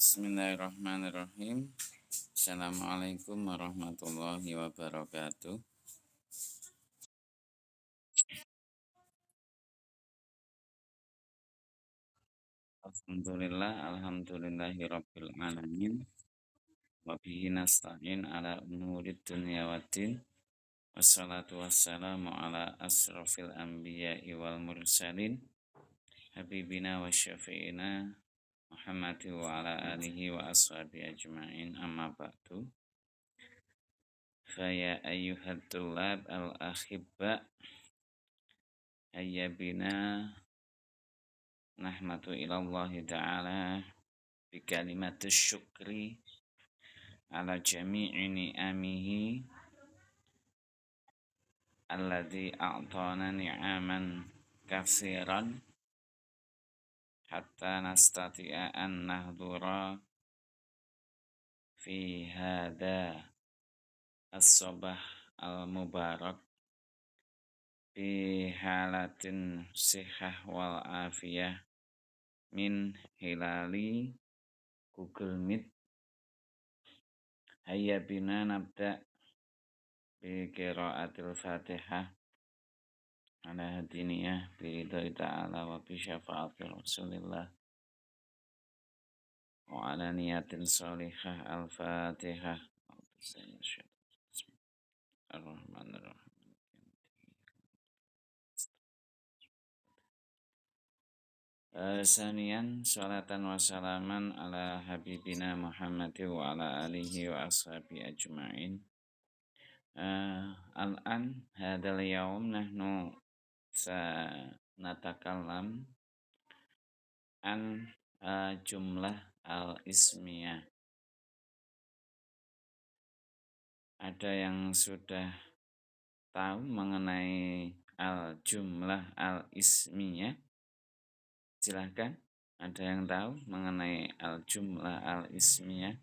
Bismillahirrahmanirrahim. Assalamualaikum warahmatullahi wabarakatuh. Alhamdulillahirabbil alamin. Wa bihi nasta'in ala umurid dunya waddin. Wassalatu wassalamu ala asrafil anbiya'i wal mursalin. Habibina wa syafi'ina Muhammadi wa ala alihi wa ashabihi ajma'in, amma ba'du. Faya ayyuhat tulab al-akhibba, hayya bina nahmatu ilallahi ta'ala bi kalimatus syukri ala jami'i ni'amihi alladhi a'tana ni'aman katsiran hatta nastati'a an nahdura fi hadha as-sabah al-mubarak bi halatin sihah wal afiyah min hilali Google Meet. Hayya bina nabda bi qiraatil Fatihah ala hadiniyah bi ridhoi ta'ala wa bi syafa'ati Rasulillah wa ala niyatin sholihah. Al-Fatihah. Ar-Rahmanir-Rahim. Sanian salatan wa salaman ala habibina Muhammad wa ala alihi wa ashabi ajma'in. Al-an hadal yaum nahnu sanatakallam an jumlah al-ismiyah. Ada yang sudah tahu mengenai al-jumlah al-ismiyah? Silahkan. Ada yang tahu mengenai al-jumlah al-ismiyah?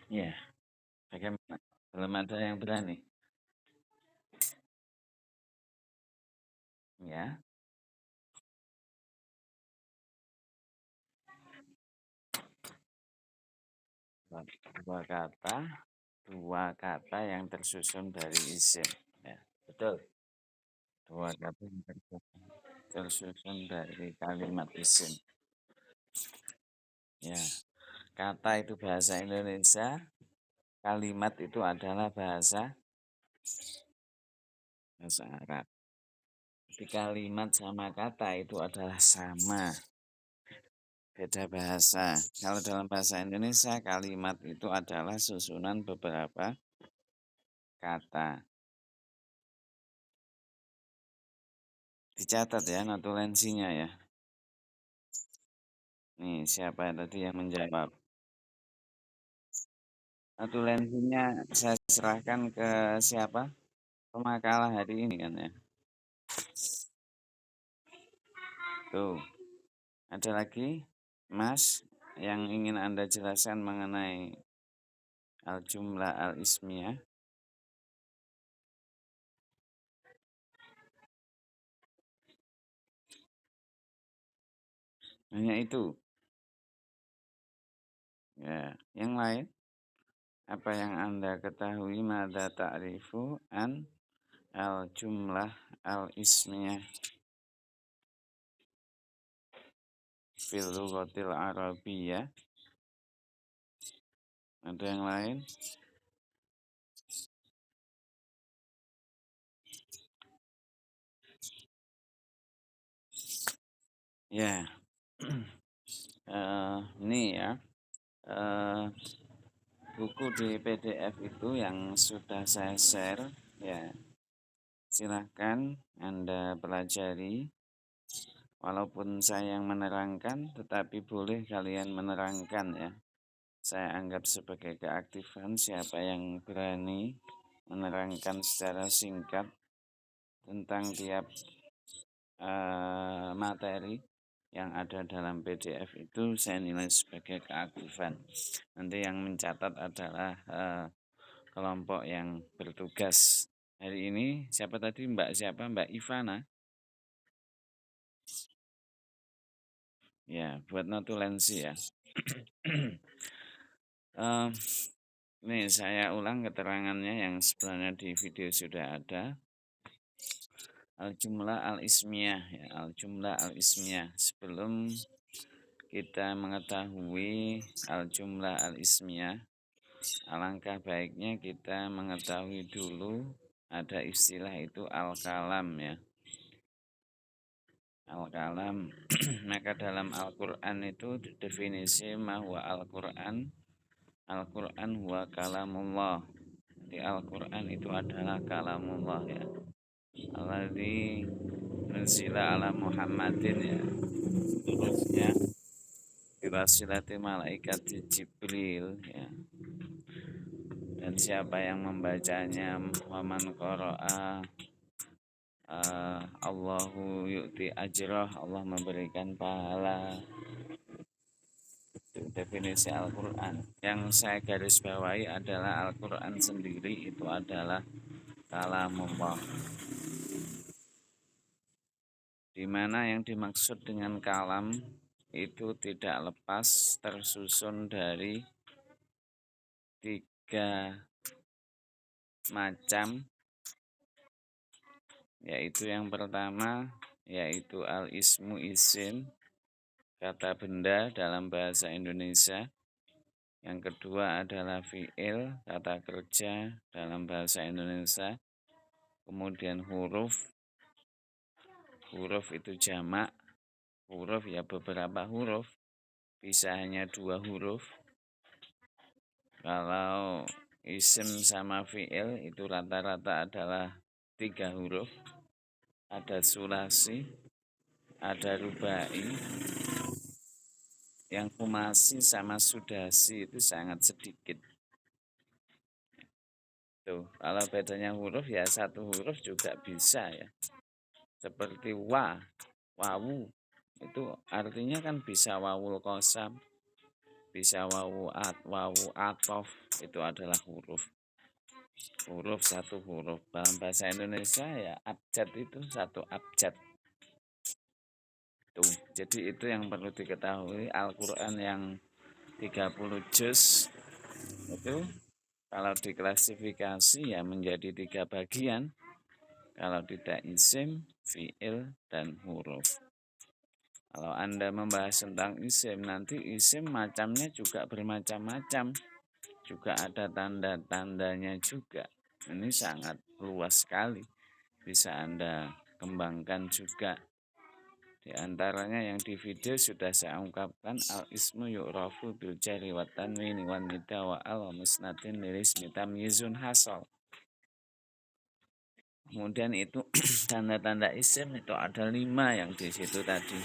Ya, bagaimana? Belum ada yang berani? Ya. Dua kata yang tersusun dari isim. Ya, betul. Dua kata yang tersusun dari kalimat isim. Ya, kata itu bahasa Indonesia, kalimat itu adalah bahasa Arab. Di kalimat sama kata itu adalah sama, beda bahasa. Kalau dalam bahasa Indonesia, kalimat itu adalah susunan beberapa kata. Dicatat ya notulensinya ya. Nih, siapa tadi yang menjawab? Notulensinya saya serahkan ke siapa? Pemakalah hari ini kan ya. Tuh, ada lagi Mas yang ingin Anda jelaskan mengenai al-jumlah al-ismiyah? Hanya itu. Ya, yang lain? Apa yang Anda ketahui? Mada ta'rifu an al-jumlah al-ismiyah fil lughatil arabiyyah? Ada yang lain? Ya. Ini ya. Buku di PDF itu yang sudah saya share ya. Silahkan Anda pelajari. Walaupun saya yang menerangkan, tetapi boleh kalian menerangkan ya. Saya anggap sebagai keaktifan siapa yang berani menerangkan secara singkat tentang tiap materi yang ada dalam PDF itu saya nilai sebagai keaktifan. Nanti yang mencatat adalah kelompok yang bertugas Hari ini siapa tadi? Mbak siapa? Mbak Ivana. Ya, buat notulensi ya. Em, Ini saya ulang keterangannya yang sebenarnya di video sudah ada. Al-jumlah al-ismiyah ya, al-jumlah al-ismiyah. Sebelum kita mengetahui al-jumlah al-ismiyah, alangkah baiknya kita mengetahui dulu ada istilah itu al-kalam ya. Al-kalam. Maka dalam Al-Qur'an itu definisi mahwa Al-Qur'an, Al-Qur'an huwa kalamullah. Di Al-Qur'an itu adalah kalamullah ya. Alladzi nuzila ala Muhammadin ya. Terusnya biwasilati malaikat Jibril ya. Dan siapa yang membacanya, waman qara'a Allahu yu'ti ajrah, Allah memberikan pahala. Itu definisi Al-Quran. Yang saya garis bawahi adalah Al-Quran sendiri itu adalah kalamullah. Di mana yang dimaksud dengan kalam itu tidak lepas tersusun dari 3 macam, yaitu yang pertama yaitu al-ismu isim, kata benda dalam bahasa Indonesia. Yang kedua adalah fi'il, kata kerja dalam bahasa Indonesia. Kemudian huruf itu jamak. Huruf ya beberapa huruf, bisa hanya 2 huruf. Kalau isim sama fi'il itu rata-rata adalah 3 huruf. Ada sulasi, ada rubai. Yang kumasi sama sudasi itu sangat sedikit. Tuh, kalau bedanya huruf ya 1 huruf juga bisa ya. Seperti wawu. Itu artinya kan bisa wawul qasam, bisa wawu atof, itu adalah huruf. Huruf 1 huruf. Dalam bahasa Indonesia ya abjad itu 1 abjad. Tuh, jadi itu yang perlu diketahui. Al-Qur'an yang 30 juz itu kalau diklasifikasi ya menjadi 3 bagian. Kalau tidak isim, fi'il, dan huruf. Kalau Anda membahas tentang isim, nanti isim macamnya juga bermacam-macam. Juga ada tanda-tandanya juga. Ini sangat luas sekali. Bisa Anda kembangkan juga. Di antaranya yang di video sudah saya ungkapkan, al-ismu yu'rafu bil jari wa tanwini wa nida wa al wa musnatin lirismi tamyizun hasal. Kemudian itu tanda-tanda isim itu ada 5 yang di situ tadi.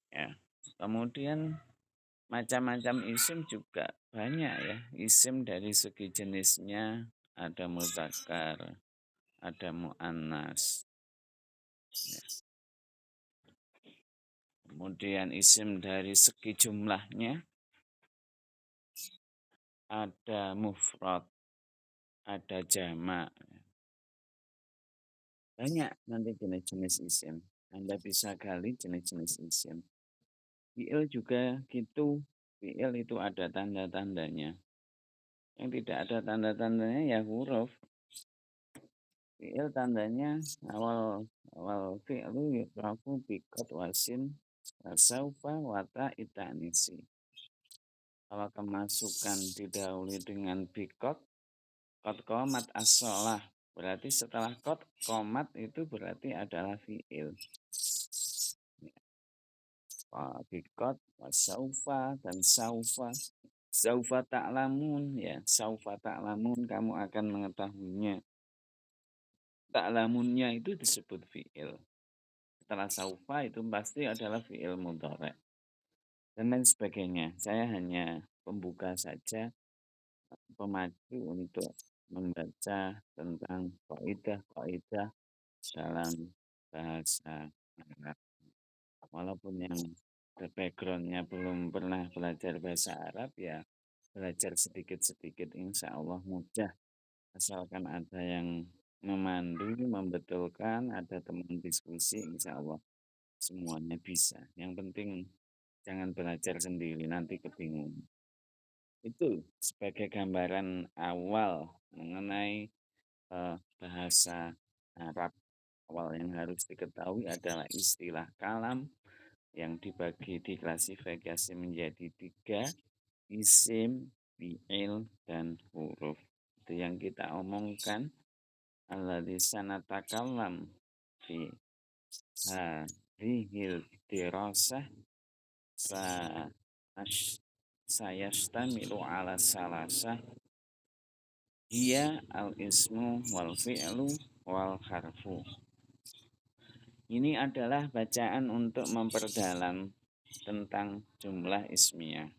Ya. Kemudian macam-macam isim juga banyak ya. Isim dari segi jenisnya ada mudzakkar, ada muannas. Ya. Kemudian isim dari segi jumlahnya ada mufrad, ada jamak. Banyak nanti jenis-jenis isim. Anda bisa gali jenis-jenis isim. Fi'il juga gitu. Fi'il itu ada tanda-tandanya. Yang tidak ada tanda-tandanya ya huruf. Fi'il tandanya awal fi'lu yukrafu bikot wasin wasaufa wata itanisi. Kalau kemasukan didahului dengan bikot, kot komat as-sholah. Berarti setelah kot komat itu berarti adalah fi'il. Bikot, wasaufa, dan saufa. Saufa ta'lamun ya, saufa ta'lamun kamu akan mengetahuinya. Ta'lamunnya itu disebut fi'il. Setelah saufa itu pasti adalah fi'il mudhari' dan lain sebagainya. Saya hanya pembuka saja, pemacu untuk membaca tentang kaidah-kaidah dalam bahasa Arab. Walaupun yang backgroundnya belum pernah belajar bahasa Arab ya belajar sedikit-sedikit insya Allah mudah Asalkan ada yang memandu, membetulkan, ada teman diskusi, insya Allah semuanya bisa. Yang penting jangan belajar sendiri, nanti kebingungan. Itu sebagai gambaran awal mengenai bahasa Arab. Awal yang harus diketahui adalah istilah kalam yang dibagi diklasifikasi menjadi tiga, isim, fi'il, dan huruf. Itu yang kita omongkan. Alladzi sanatakallam fi hadhil dirasah fa sayastamilu ala salasah hiya al-ismu wal fi'lu wal harfu. Ini adalah bacaan untuk memperdalam tentang jumlah ismiyah.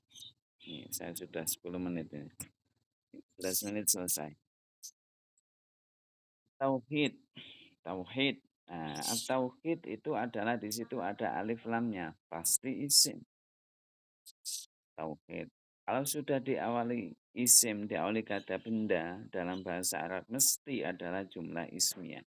Ini saya sudah 10 menit ini. 11 menit selesai. Tauhid. Tauhid. Nah, tauhid itu adalah di situ ada alif lamnya, pasti isim. Tauhid. Kalau sudah diawali isim, diawali kata benda dalam bahasa Arab mesti adalah jumlah ismiyah.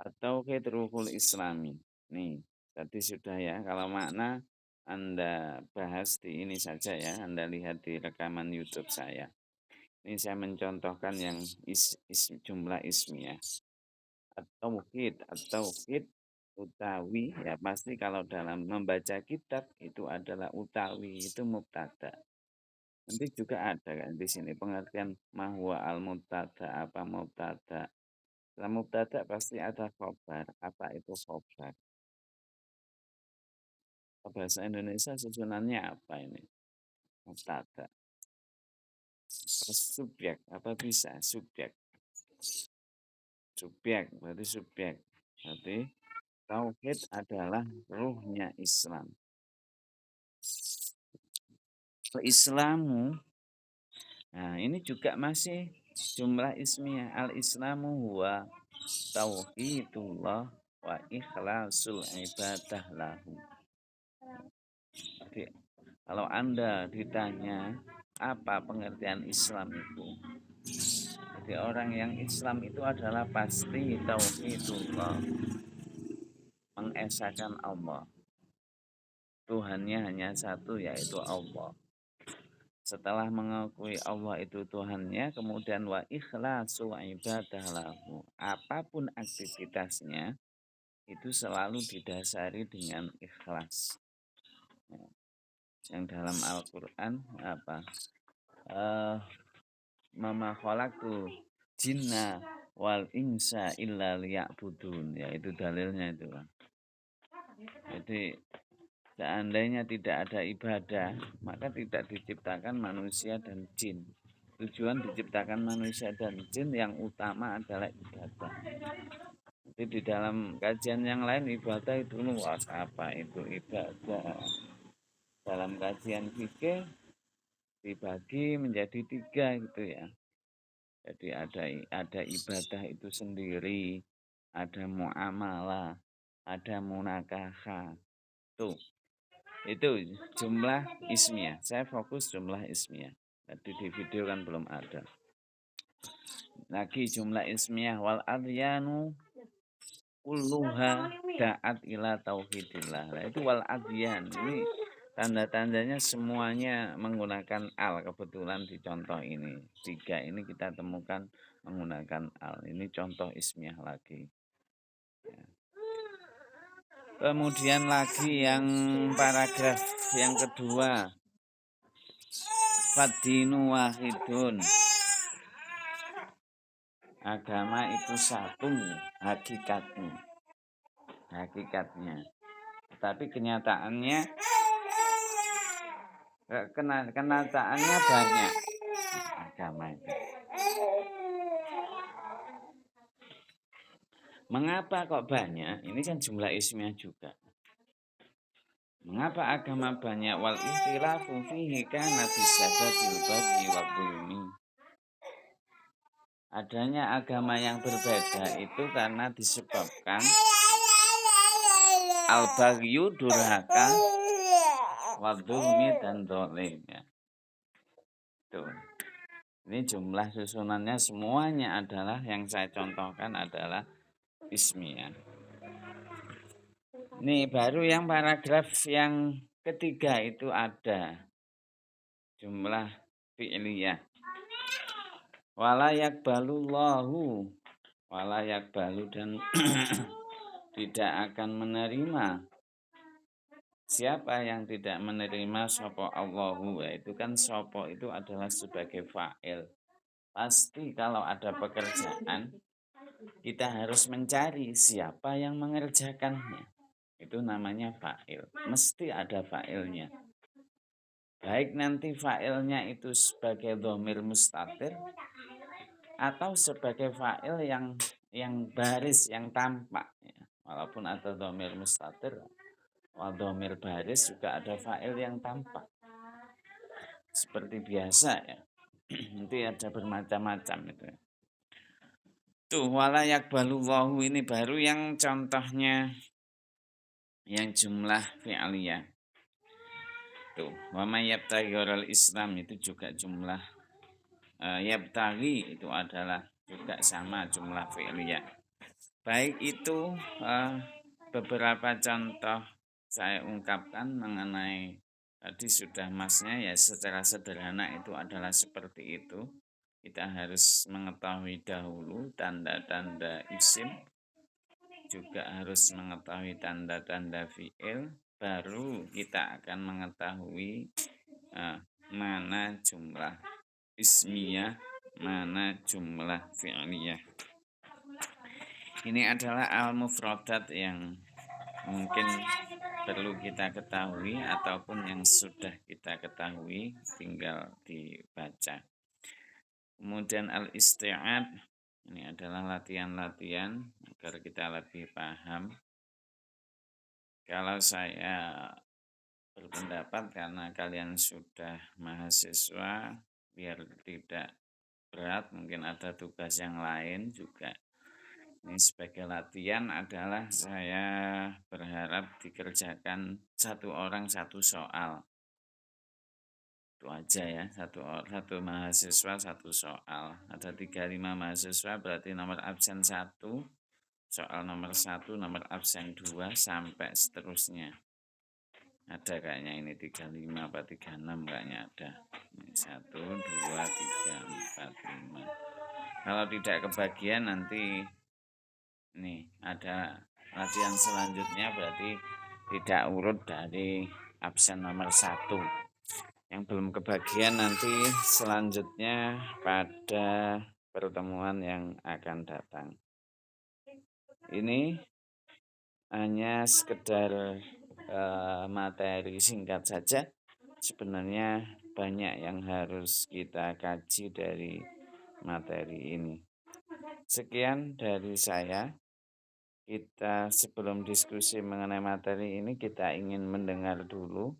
Tauhid ruhul islami. Nih, tadi sudah ya. Kalau makna Anda bahas di ini saja ya. Anda lihat di rekaman YouTube saya. Ini saya mencontohkan yang jumlah ismiyah. At-tauhid utawi ya pasti kalau dalam membaca kitab itu adalah utawi, itu mubtada. Nanti juga ada kan di sini pengertian mahwa al-mubtada, apa mubtada. Dalam mubtada pasti ada khobar. Apa itu khobar? Bahasa Indonesia susunannya apa ini? Mubtada. Subjek, apa bisa? Subjek. Subjek, berarti subjek. Berarti tauhid adalah ruhnya Islam. Islamu, nah ini juga masih jumlah ismiyah. Al-Islamu huwa tauhidullah wa ikhlasul ibadah lahu. Jadi, kalau Anda ditanya apa pengertian Islam itu, jadi orang yang Islam itu adalah pasti tauhidullah, mengesahkan Allah. Tuhannya hanya satu, yaitu Allah. Setelah mengakui Allah itu Tuhannya, kemudian wa ikhlasu ibadah lahu. Apapun aktivitasnya, itu selalu didasari dengan ikhlas. Yang dalam Al-Quran apa? Mama khalaqtu jinna wal insa illa liya'budun. Ya itu dalilnya itu. Jadi seandainya tidak ada ibadah, maka tidak diciptakan manusia dan jin. Tujuan diciptakan manusia dan jin yang utama adalah ibadah. Jadi di dalam kajian yang lain ibadah itu luas. Apa itu ibadah? Dalam kajian fikih dibagi menjadi 3 gitu ya. Jadi ada ibadah itu sendiri, ada muamalah, ada munakaha. Tuh. Itu jumlah ismiyah. Saya fokus jumlah ismiyah. Tadi di video kan belum ada. Lagi jumlah ismiyah wal adyanu kulluha da'at ila tauhidillah. Nah, itu wal adyan. Ini tanda-tandanya semuanya menggunakan al. Kebetulan di contoh ini 3 ini kita temukan menggunakan al. Ini contoh ismiyah lagi. Kemudian lagi yang paragraf yang kedua. Fadinu wahidun. Agama itu satu hakikatnya. Tapi kenyataannya banyak agama itu. Mengapa kok banyak? Ini kan jumlah ismiyah juga. Mengapa agama banyak? Wal ikhtilafu fihi kana bisababil baghi wa dhulmi. Adanya agama yang berbeda itu karena disebabkan al-baghyu durhaka wa dhulmi dan zalim ya. Tuh. Ini jumlah susunannya semuanya adalah yang saya contohkan adalah ismiyah. Nih baru yang paragraf yang ketiga itu ada jumlah fi'liyah. Wala yakbalullahu, wala yakbalu dan tidak akan menerima. Siapa yang tidak menerima sopo Allahu, itu kan sopo itu adalah sebagai fa'il. Pasti kalau ada pekerjaan kita harus mencari siapa yang mengerjakannya. Itu namanya fa'il. Mesti ada fa'ilnya. Baik nanti fa'ilnya itu sebagai dhamir mustatir atau sebagai fa'il yang baris, yang tampak. Ya. Walaupun ada dhamir mustatir, dhamir baris juga ada fa'il yang tampak. Seperti biasa ya. Nanti ada bermacam-macam itu. Tuh wala yakbalullahu ini baru yang contohnya yang jumlah fi'aliyah. Tuh wa may yabtaghi Islam itu juga jumlah yabtaghi itu adalah juga sama jumlah fi'liyah. Baik itu beberapa contoh saya ungkapkan mengenai tadi sudah masnya ya secara sederhana itu adalah seperti itu. Kita harus mengetahui dahulu tanda-tanda isim, juga harus mengetahui tanda-tanda fi'il, baru kita akan mengetahui mana jumlah ismiyah, mana jumlah fi'liyah. Ini adalah al-mufradat yang mungkin perlu kita ketahui ataupun yang sudah kita ketahui tinggal dibaca. Kemudian al-isti'ab, ini adalah latihan-latihan agar kita lebih paham. Kalau saya berpendapat karena kalian sudah mahasiswa, biar tidak berat, mungkin ada tugas yang lain juga. Ini sebagai latihan adalah saya berharap dikerjakan satu orang satu soal. Itu aja ya, satu mahasiswa satu soal. Ada 35 mahasiswa berarti nomor absen 1, soal nomor 1, nomor absen 2 sampai seterusnya. Ada kayaknya ini 35 apa 36 kayaknya ada. Ini 1, 2, 3, 4, 5. Kalau tidak kebagian nanti nih ada latihan selanjutnya berarti tidak urut dari absen nomor 1. Yang belum kebagian nanti selanjutnya pada pertemuan yang akan datang. Ini hanya sekedar materi singkat saja. Sebenarnya banyak yang harus kita kaji dari materi ini. Sekian dari saya. Kita sebelum diskusi mengenai materi ini kita ingin mendengar dulu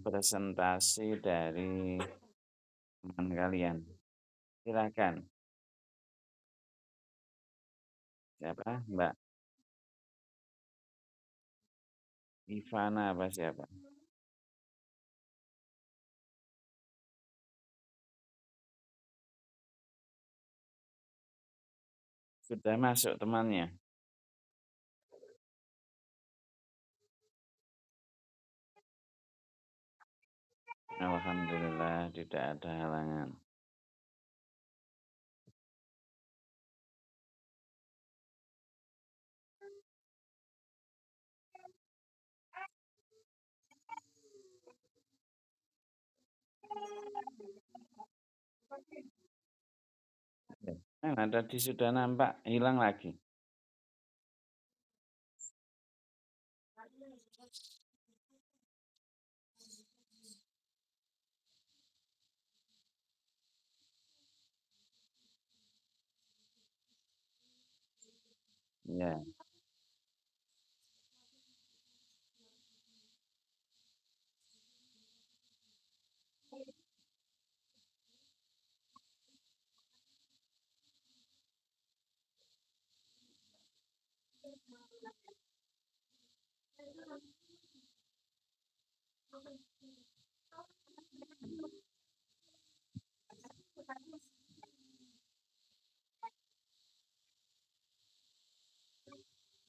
presentasi dari teman kalian. Silakan. Siapa? Mbak Ivana apa siapa? Sudah masuk temannya? Alhamdulillah tidak ada halangan. Nah, tadi sudah nampak hilang lagi. Ya.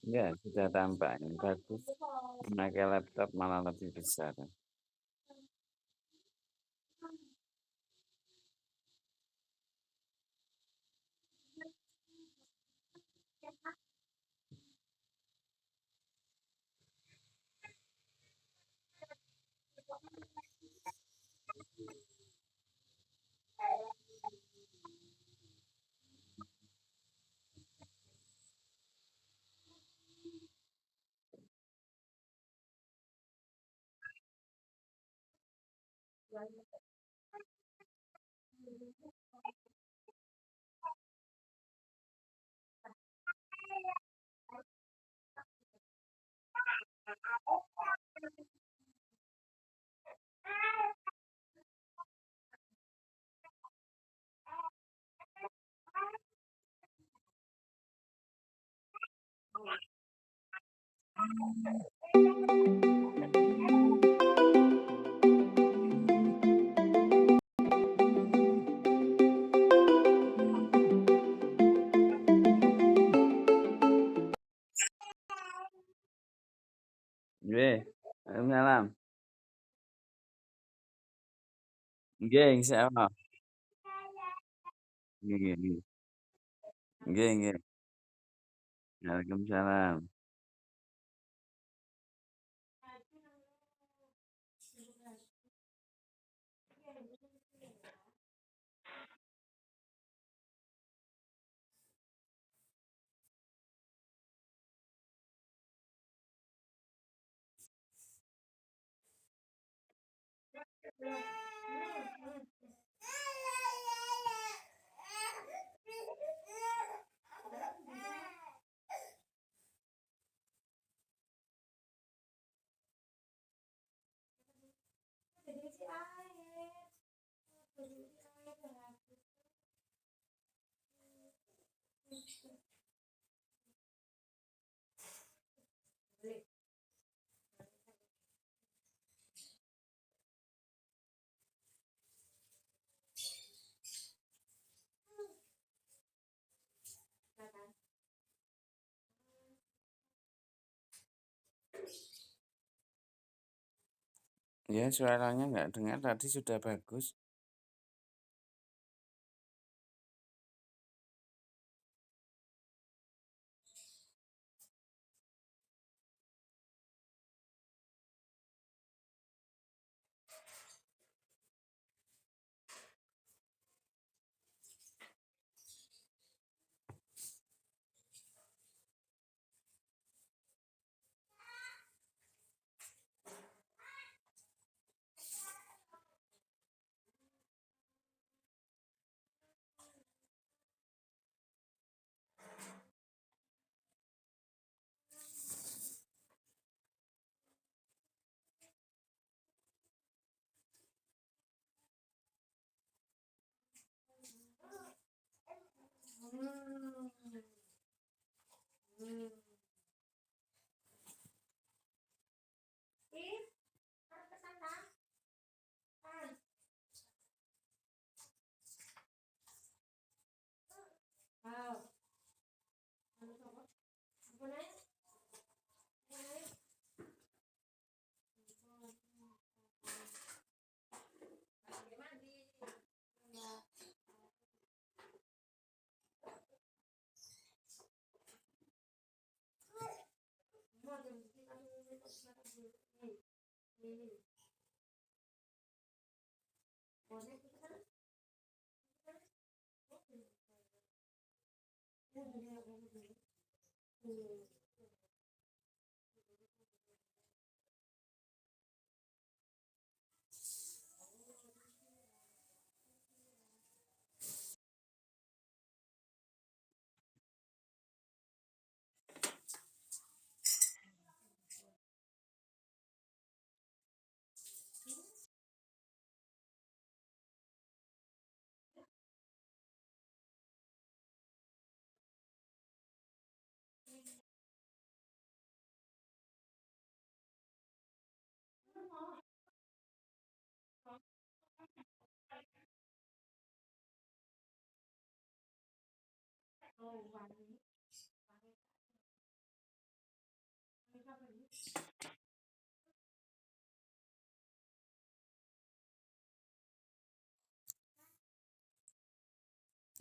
Ya, sudah tampaknya bagus. Memakai laptop malah lebih besar. Nggih, waalaikumsalam. Nggih, insyaallah. Nggih nggih. Nggih nggih. Waalaikumsalam. Ya, suaranya nggak dengar tadi sudah bagus.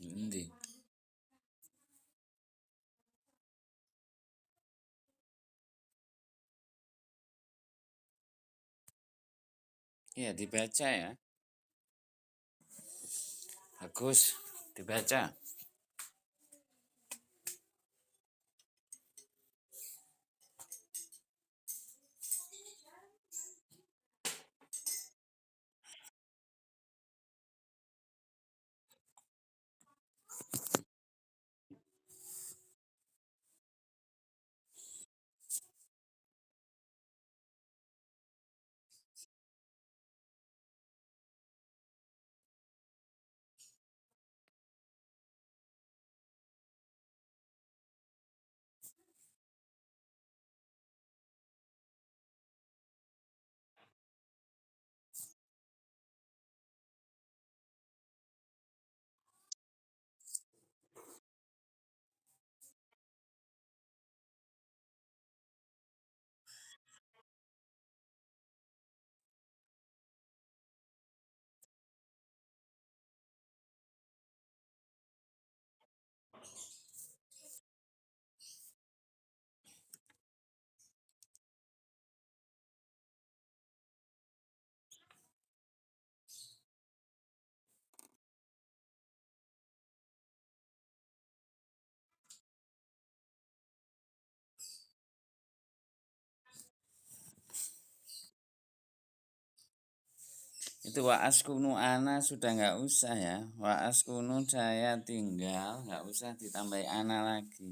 Endi? Iya, dibaca ya. Bagus, dibaca. Itu waas kunu ana sudah nggak usah ya. Waas kunu saya tinggal, nggak usah ditambahi ana lagi.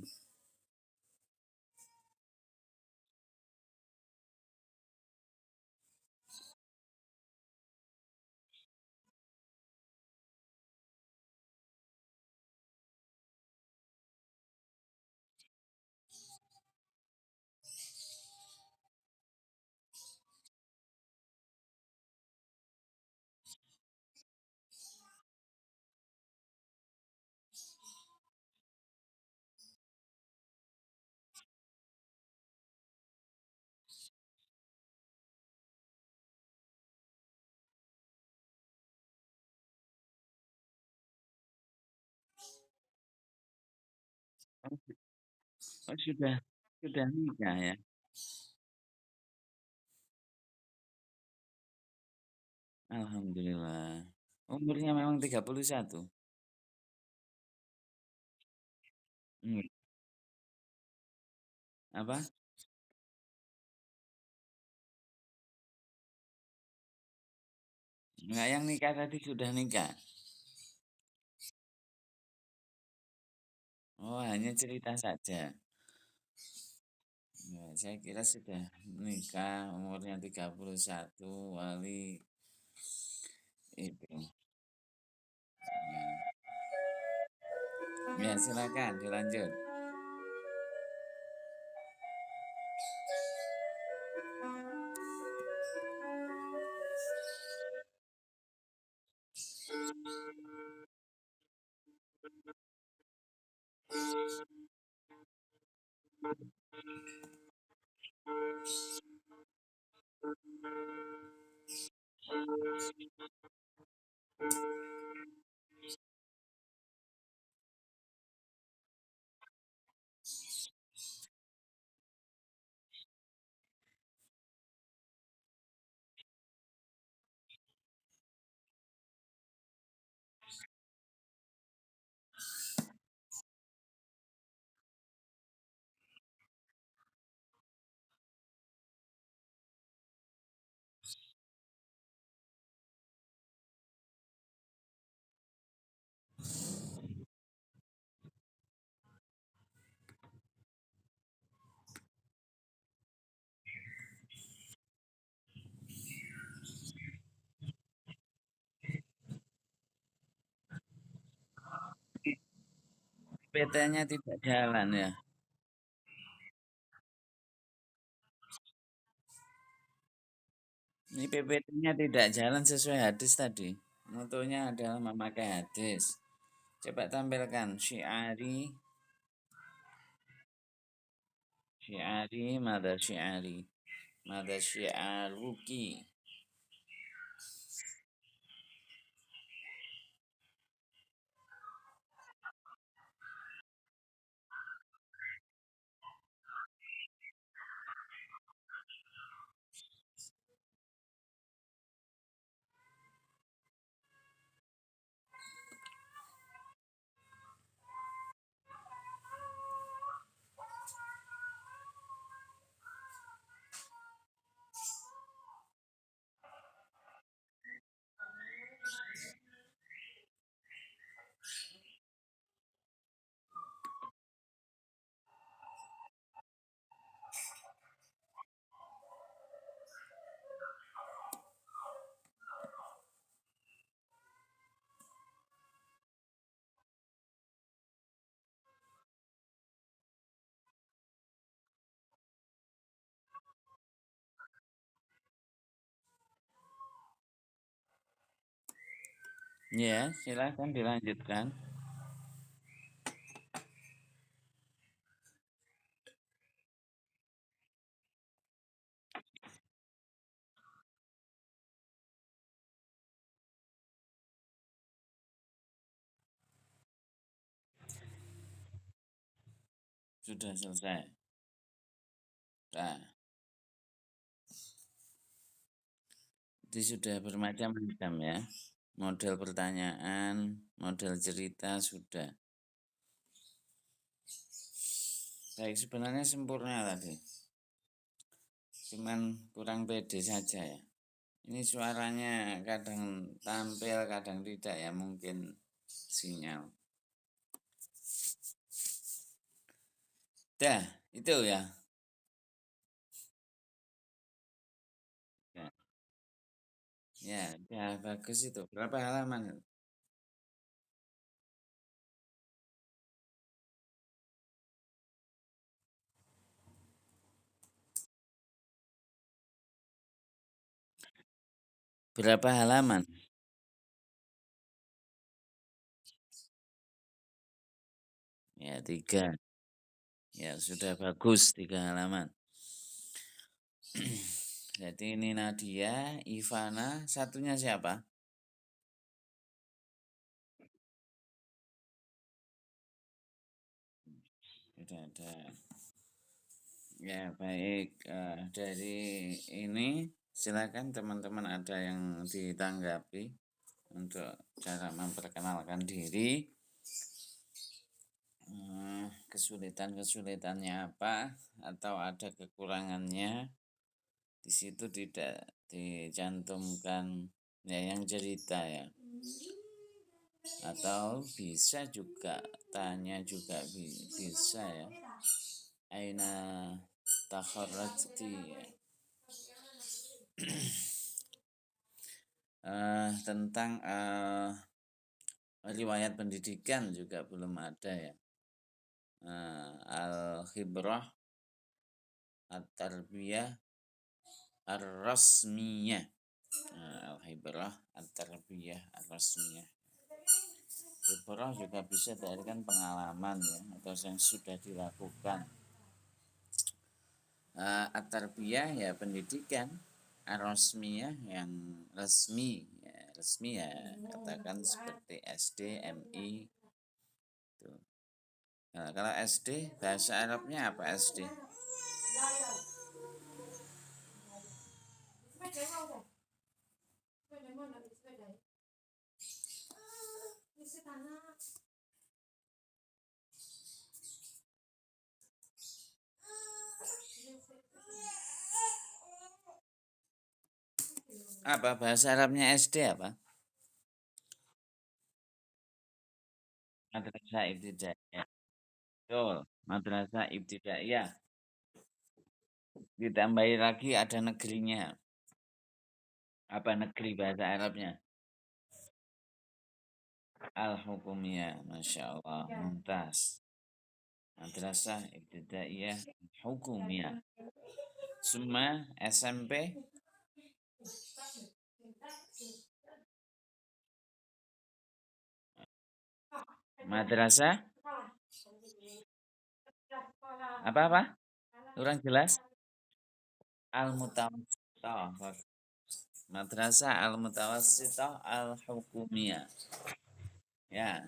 Oh, sudah nikah ya. Alhamdulillah. Umurnya memang 31. Hmm. Apa? Enggak, yang nikah tadi sudah nikah. Oh, hanya cerita saja. Ya, saya kira sudah nikah, umurnya 31, wali itu. Ya, silakan dilanjut. PT-nya tidak jalan ya. Ini PPT-nya tidak jalan sesuai hadis tadi. Mutunya adalah memakai hadis. Coba tampilkan syiari. syiari, mada syiari, mada syiaruki. Ya, silakan dilanjutkan. Sudah selesai. Nah, itu sudah bermacam-macam ya. Model pertanyaan, model cerita sudah. Baik, sebenarnya sempurna tadi. Cuman kurang pede saja ya. Ini suaranya kadang tampil, kadang tidak ya, mungkin sinyal. Dah, itu ya. Ya, ya, bagus itu. Berapa halaman? Berapa halaman? Ya, 3. Ya, sudah bagus 3 halaman. Jadi ini Nadia, Ivana, satunya siapa? Sudah ada. Ya, baik. Dari ini silakan teman-teman ada yang ditanggapi untuk cara memperkenalkan diri. Kesulitan-kesulitannya apa atau ada kekurangannya, di situ tidak dicantumkan ya yang cerita ya, atau bisa juga tanya juga bisa ya, aina takharrajti ya. Tentang riwayat pendidikan juga belum ada ya. Al-khibrah at-tarbiyah ar-rasmiyah. Al-khibrah at-tarbiyah ar-rasmiyah. Khibrah juga bisa diartikan pengalaman ya, atau yang sudah dilakukan. At-tarbiyah ya pendidikan, ar-rasmiyah yang resmi ya, resmi ya katakan seperti SD, MI itu. Nah, kalau SD bahasa Arabnya apa SD? Apa bahasa Arabnya SD apa? Madrasah Ibtidaiyah. Betul, Madrasah Ibtidaiyah. Ditambahi lagi ada negerinya. Apa negeri bahasa Arabnya? Al-Hukumiyah. Masya Allah, mumtaz. Madrasah Ibtidaiyah Hukumiyah. Summa SMP Madrasah apa-apa? Kurang jelas? Al-Mutawassithah. Madrasah Al-Mutawassithah Al-Hukumiyah. Ya.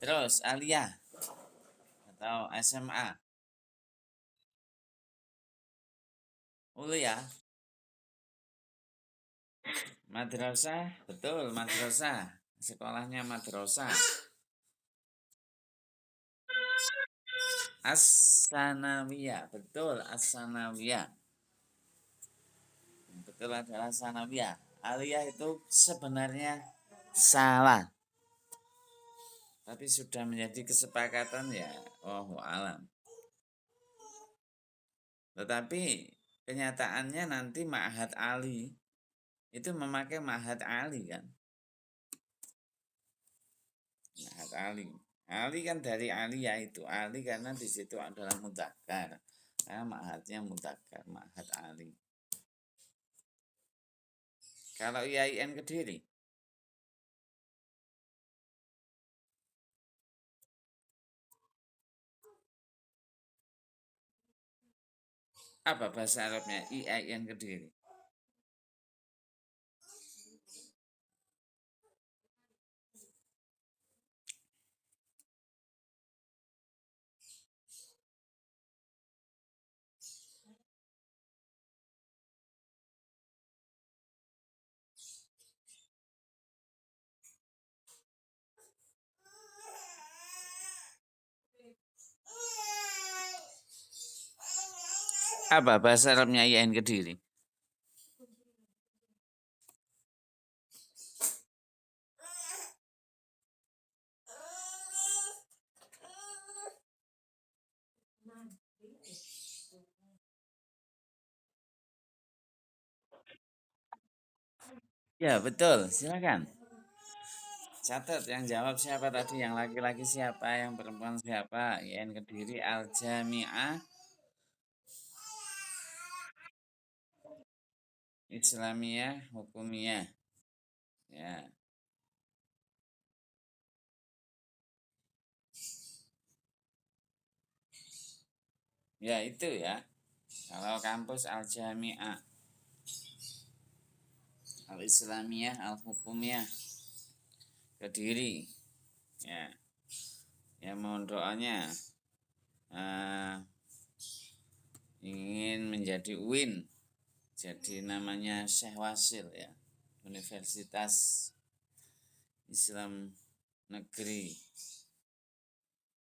Terus aliyah atau SMA. Uliyah. Madrasah, betul, madrasah. Sekolahnya madrasah. As-Sanawiyah, betul, As-Sanawiyah. Betul adalah Sanawiyah. Aliyah itu sebenarnya salah. Tapi sudah menjadi kesepakatan ya, wallahu alam. Tetapi kenyataannya nanti Ma'had Ali itu memakai Ma'had Ali kan. Ma'had Ali. Ali kan dari Aliyah itu. Ali karena di situ adalah mudzakkar. Karena Ma'hadnya mudzakkar, Ma'had Ali. Kalau IAIN Kediri, apa bahasa Arabnya IAIN Kediri? Apa bahasa Arabnya IAIN Kediri? Ya, betul. Silakan. Catat yang jawab siapa tadi, yang laki-laki siapa, yang perempuan siapa. IAIN Kediri Al-Jami'ah Islamiyah Hukumiyah. Ya. Ya, itu ya. Kalau kampus Al-Jami'ah Al-Islamiyah Al-Hukumiyah Kediri. Ya. Ya, mohon doanya. Ingin menjadi UIN. Jadi namanya Syekh Wasil ya. Universitas Islam Negeri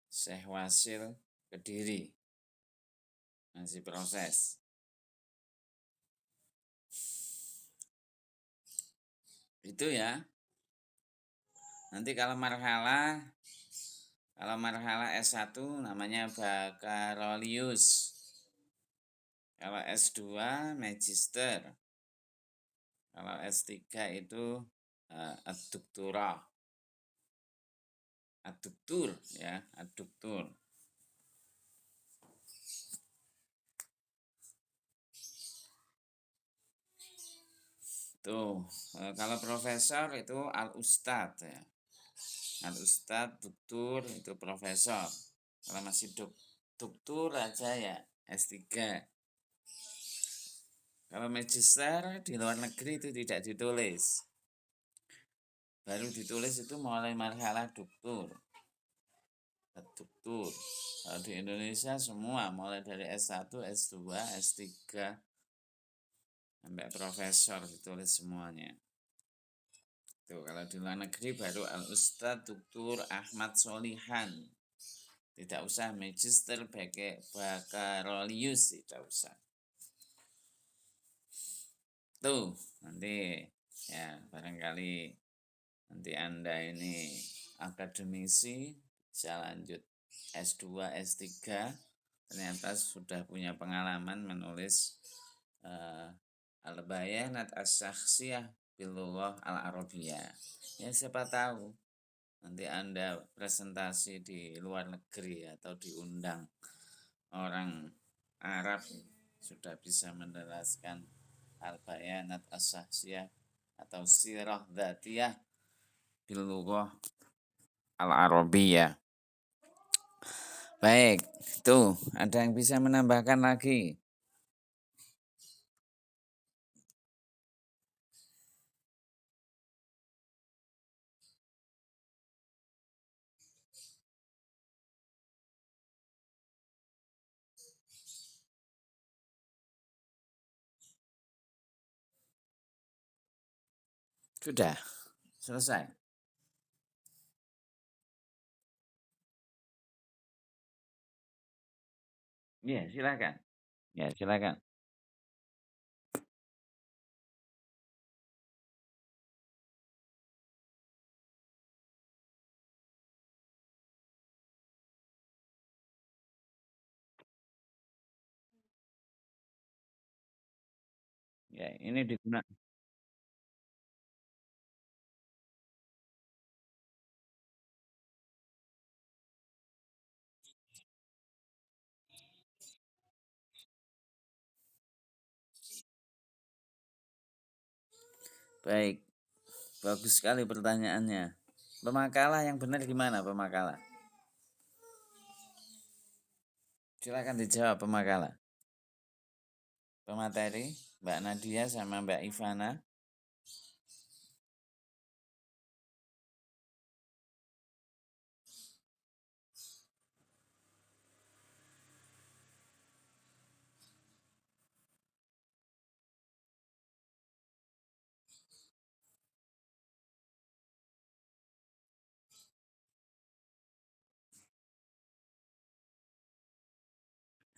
Syekh Wasil Kediri. Masih proses. Itu ya. Nanti kalau marhalah S1 namanya Baccalaureus. Kalau S2 Magister. Kalau S3 itu Ad-Doktorah. Ad-Doktor ya, Ad-Doktor. Tuh, kalau profesor itu Al-Ustad ya. Al-Ustad, doktor itu profesor. Kalau masih doktor aja ya S3. Kalau magister di luar negeri itu tidak ditulis. Baru ditulis itu mulai marhalah doktor. Doktor. Kalau di Indonesia semua mulai dari S1, S2, S3 sampai profesor ditulis semuanya. Tuh, kalau di luar negeri baru Al-Ustad Dr. Ahmad Solihan. Tidak usah Magister Baccalaureus, tidak usah. Tuh, nanti ya barangkali nanti Anda ini akademisi bisa lanjut S2, S3 ternyata sudah punya pengalaman menulis Al-Bayanat As-Syakhsiyah Bilughah Al-Arabiyah. Ya siapa tahu nanti Anda presentasi di luar negeri atau diundang orang Arab sudah bisa menjelaskan Al-Bayanat As-Syakhsiyah atau Sirah Dzatiyah Bilughah Al-Arabiyah. Baik, tuh ada yang bisa menambahkan lagi? Sudah, selesai. Iya, silakan. Ya, silakan. Ya, ini digunakan. Baik, bagus sekali pertanyaannya. Pemakalah yang benar gimana pemakalah? Silakan dijawab pemakalah. Pemateri, Mbak Nadia sama Mbak Ivana.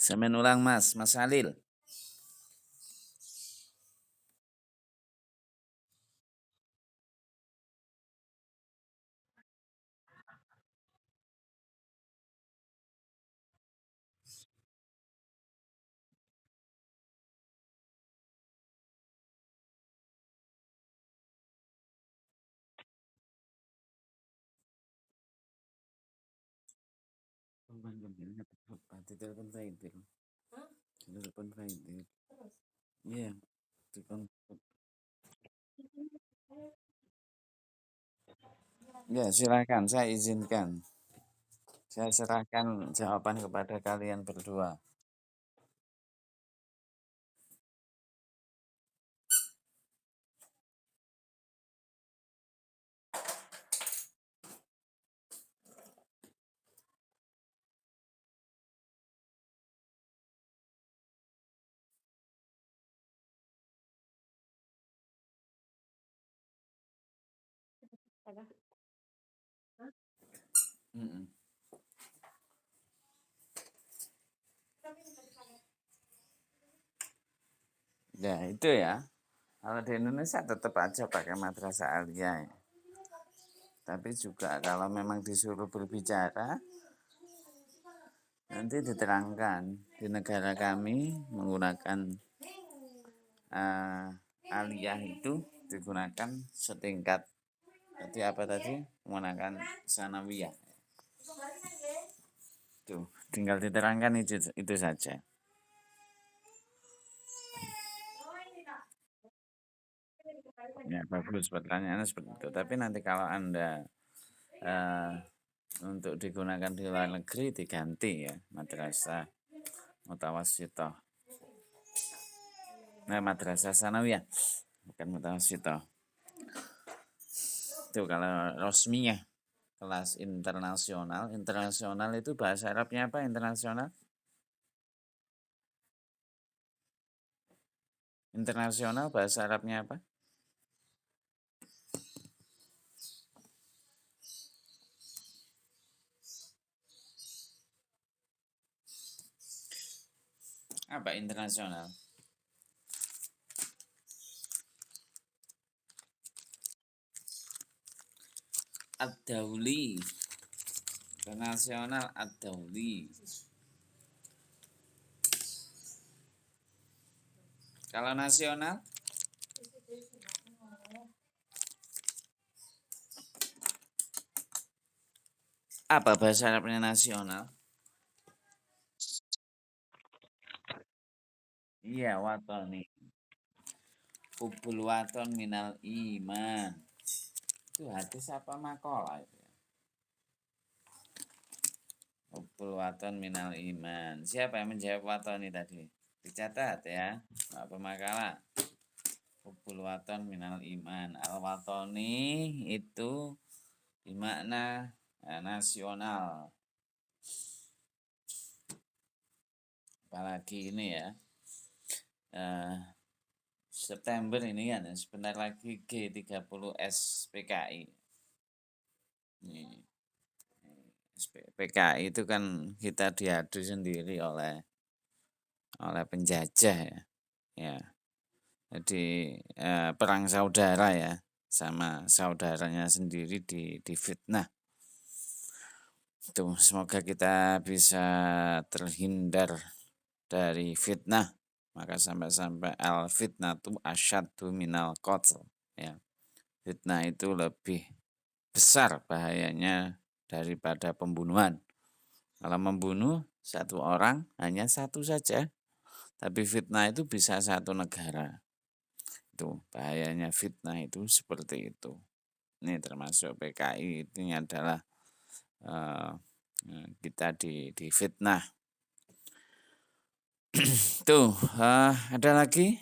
Semen ulang Mas Salil. Telepon Faidir. Telepon Faidir. Iya, telepon. Ya, silakan, saya izinkan. Saya serahkan jawaban kepada kalian berdua. Mm-mm. Ya, itu ya. Kalau di Indonesia tetap aja pakai madrasah aliyah, ya. Tapi juga kalau memang disuruh berbicara, nanti diterangkan di negara kami menggunakan aliyah itu digunakan setingkat. Jadi apa tadi? Menggunakan sanawiyah. Tuh, tinggal diterangkan itu saja. Ya, bagus pertanyaannya seperti itu. Tapi nanti kalau Anda eh, untuk digunakan di luar negeri diganti ya madrasah mutawasitoh. Nah, madrasah sanawiyah bukan mutawasitoh. Itu kalau resminya kelas internasional. Internasional itu bahasa Arabnya apa internasional? Internasional bahasa Arabnya apa? Apa internasional? Ad-Dauli. Internasional Ad-Dauli. Kalau nasional, apa bahasa Arabnya nasional? Iya, watoni. Hubul waton minal iman. Itu hadis apa makalah itu? Hubbul waton minal iman. Siapa yang menjawab watoni tadi? Dicatat ya, Pak Pemakala. Hubbul waton minal iman. Al watoni itu bermakna nasional. Apalagi ini ya. September ini kan sebentar lagi G30S PKI. Ini PKI itu kan kita diadu sendiri oleh penjajah ya. Ya. Jadi perang saudara ya, sama saudaranya sendiri difitnah. Tuh, semoga kita bisa terhindar dari fitnah. Maka sampai-sampai al fitnatu asyaddu minal qatl ya. Fitnah itu lebih besar bahayanya daripada pembunuhan. Kalau membunuh satu orang hanya satu saja, tapi fitnah itu bisa satu negara. Itu bahayanya fitnah itu seperti itu. Ini termasuk PKI ini adalah kita difitnah. Tuh, ada lagi?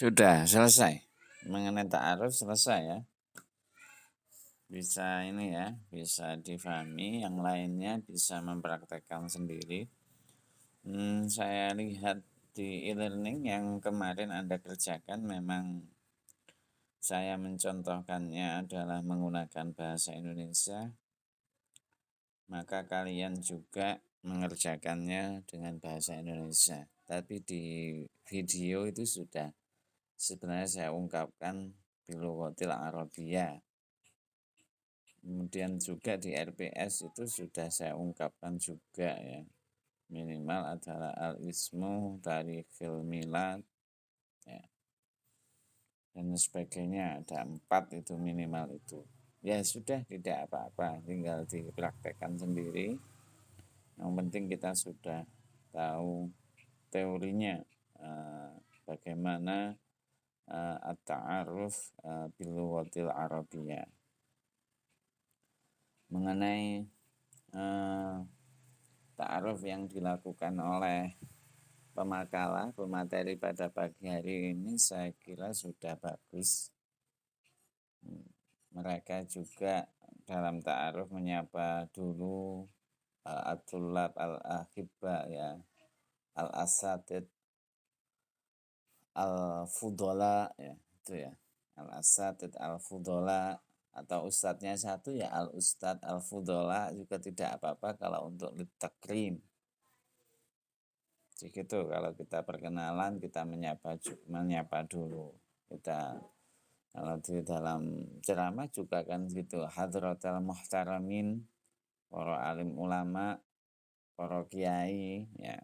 Sudah selesai. Mengenai ta'aruf selesai ya. Bisa ini ya, bisa difahami, yang lainnya bisa mempraktekkan sendiri. Saya lihat di e-learning yang kemarin Anda kerjakan memang saya mencontohkannya adalah menggunakan bahasa Indonesia, maka kalian juga mengerjakannya dengan bahasa Indonesia. Tapi di video itu sudah sebenarnya saya ungkapkan bilughatil Arabiyah. Kemudian juga di RPS itu sudah saya ungkapkan juga ya. Minimal adalah al-ismu dari milad ya. Dan sebagainya, ada 4 itu minimal itu. Ya sudah, tidak apa-apa, tinggal dipraktekkan sendiri. Yang penting kita sudah tahu teorinya, bagaimana at-ta'aruf bilughatil Arabiyah. Mengenai ta'aruf yang dilakukan oleh pemateri pada pagi hari ini saya kira sudah bagus. Mereka juga dalam ta'aruf menyapa dulu at-tullab al-ahibba ya, al-asatid al-fudola ya, itu ya, al-asatid al-fudola, atau ustadznya satu ya al-ustad al-fudola juga tidak apa-apa kalau untuk litakrim. Begitu, kalau kita perkenalan kita menyapa dulu. Kita kalau di dalam ceramah juga kan gitu, hadratal muhtaramin, para alim ulama, para kiai ya.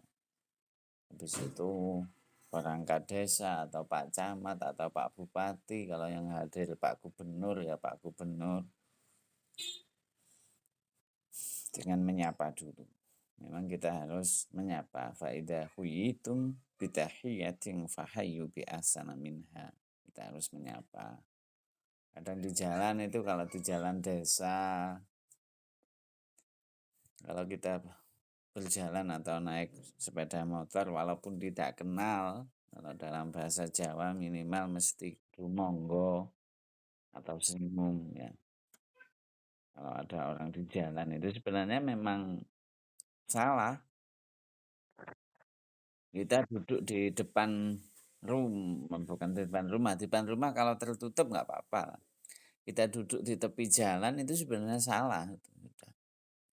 Habis itu perangkat desa atau Pak Camat atau Pak Bupati, kalau yang hadir Pak Gubernur ya Pak Gubernur, dengan menyapa dulu. Memang kita harus menyapa. Faida huyitum bitahiyatin fahayyu bi ahsana minha. Kita harus menyapa. Kadang di jalan itu, kalau di jalan desa, kalau kita berjalan atau naik sepeda motor walaupun tidak kenal, kalau dalam bahasa Jawa minimal mesti monggo atau senyum ya. Kalau ada orang di jalan itu sebenarnya memang salah. Kita duduk di depan rumah, bukan di depan rumah. Di depan rumah kalau tertutup nggak apa-apa. Kita duduk di tepi jalan itu sebenarnya salah.